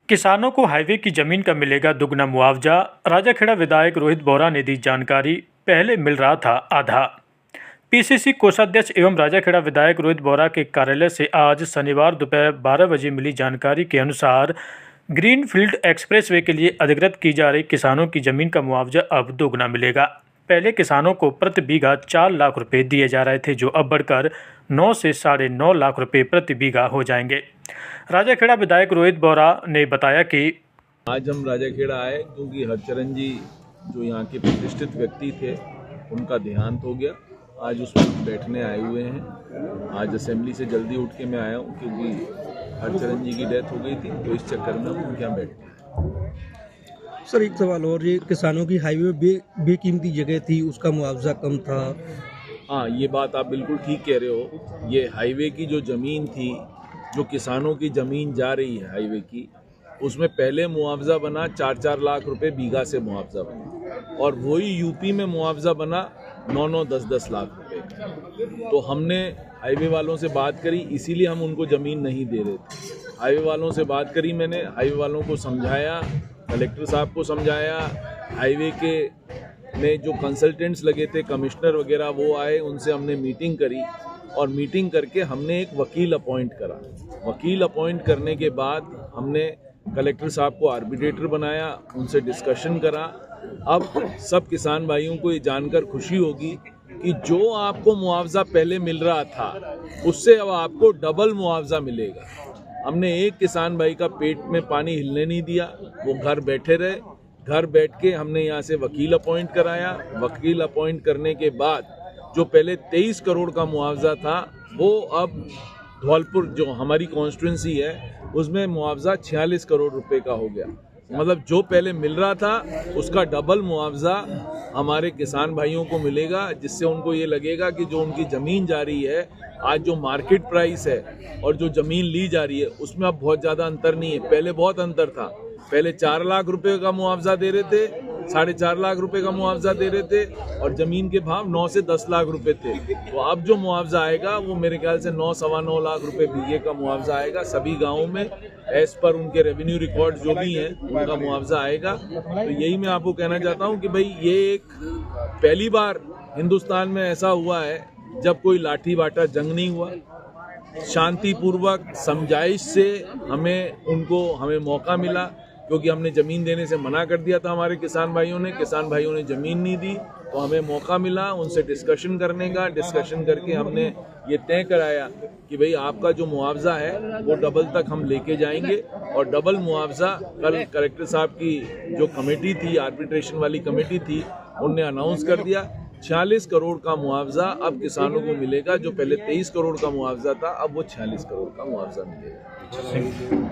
किसानों को हाईवे की जमीन का मिलेगा दुगना मुआवजा। राजाखेड़ा विधायक रोहित बोहरा ने दी जानकारी। पहले मिल रहा था आधा। पीसीसी कोषाध्यक्ष एवं राजाखेड़ा विधायक रोहित बोहरा के कार्यालय से आज शनिवार दोपहर 12 बजे मिली जानकारी के अनुसार ग्रीनफील्ड एक्सप्रेसवे के लिए अधिकृत की जा रही किसानों की जमीन का मुआवजा अब दोगुना मिलेगा। पहले किसानों को प्रति बीघा 4 लाख रुपए दिए जा रहे थे, जो अब बढ़कर 9 से 9.5 लाख रुपए प्रति बीघा हो जाएंगे। राजाखेड़ा विधायक रोहित बोहरा ने बताया कि आज हम राजाखेड़ा आए क्योंकि हरचरण जी जो यहाँ के प्रतिष्ठित व्यक्ति थे उनका देहांत हो गया। आज उसमें बैठने आए हुए हैं। आज असेंबली से जल्दी उठ के मैं आया हूँ क्योंकि हरचरण जी की डेथ हो गई थी, तो इस चक्कर में उनके यहाँ बैठे। सर एक सवाल और, ये किसानों की हाईवे बेकीमती जगह थी, उसका मुआवजा कम था। हाँ, ये बात आप बिल्कुल ठीक कह रहे हो। ये हाईवे की जो ज़मीन थी, जो किसानों की ज़मीन जा रही है हाईवे की, उसमें पहले मुआवजा बना 4-4 लाख रुपए बीघा से मुआवजा बना, और वही यूपी में मुआवजा बना 9-9, 10-10 लाख रुपए। तो हमने हाईवे वालों से बात करी, इसीलिए हम उनको ज़मीन नहीं दे रहे थे। हाईवे वालों से बात करी मैंने, हाईवे वालों को समझाया, कलेक्टर साहब को समझाया, हाईवे के में जो कंसल्टेंट्स लगे थे, कमिश्नर वगैरह, वो आए, उनसे हमने मीटिंग करी, और मीटिंग करके हमने एक वकील अपॉइंट करा। वकील अपॉइंट करने के बाद हमने कलेक्टर साहब को आर्बिट्रेटर बनाया, उनसे डिस्कशन करा। अब सब किसान भाइयों को ये जानकर खुशी होगी कि जो आपको मुआवजा पहले मिल रहा था उससे अब आपको डबल मुआवजा मिलेगा। हमने एक किसान भाई का पेट में पानी हिलने नहीं दिया, वो घर बैठे रहे। घर बैठ के हमने यहाँ से वकील अपॉइंट कराया। वकील अपॉइंट करने के बाद जो पहले 23 करोड़ का मुआवजा था, वो अब धौलपुर जो हमारी कॉन्स्टिट्यूंसी है उसमें मुआवजा 46 करोड़ रुपए का हो गया। मतलब जो पहले मिल रहा था उसका डबल मुआवजा हमारे किसान भाइयों को मिलेगा, जिससे उनको ये लगेगा कि जो उनकी ज़मीन जा रही है, आज जो मार्केट प्राइस है और जो ज़मीन ली जा रही है, उसमें अब बहुत ज़्यादा अंतर नहीं है। पहले बहुत अंतर था। पहले 4 लाख रुपए का मुआवजा दे रहे थे, 4.5 लाख रुपए का मुआवजा दे रहे थे, और ज़मीन के भाव 9 से 10 लाख रुपए थे। तो अब जो मुआवजा आएगा वो मेरे ख्याल से 9-9.25 लाख रुपए बीघे का मुआवजा आएगा सभी गाँवों में, एज पर उनके रेवेन्यू रिकॉर्ड जो भी हैं उनका मुआवजा आएगा। तो यही मैं आपको कहना चाहता हूँ कि भाई ये एक पहली बार हिंदुस्तान में ऐसा हुआ है जब कोई लाठी बाटा जंग नहीं हुआ। शांतिपूर्वक समझाइश से हमें मौका मिला, क्योंकि हमने ज़मीन देने से मना कर दिया था हमारे किसान भाइयों ने ज़मीन नहीं दी, तो हमें मौका मिला उनसे डिस्कशन करने का। डिस्कशन करके हमने ये तय कराया कि भाई आपका जो मुआवजा है वो डबल तक हम लेके जाएंगे, और डबल मुआवजा कल कलेक्टर साहब की जो कमेटी थी, आर्बिट्रेशन वाली कमेटी थी, उनने अनाउंस कर दिया। 46 करोड़ का मुआवजा अब किसानों को मिलेगा। जो पहले 23 करोड़ का मुआवजा था, अब वो 46 करोड़ का मुआवजा मिलेगा।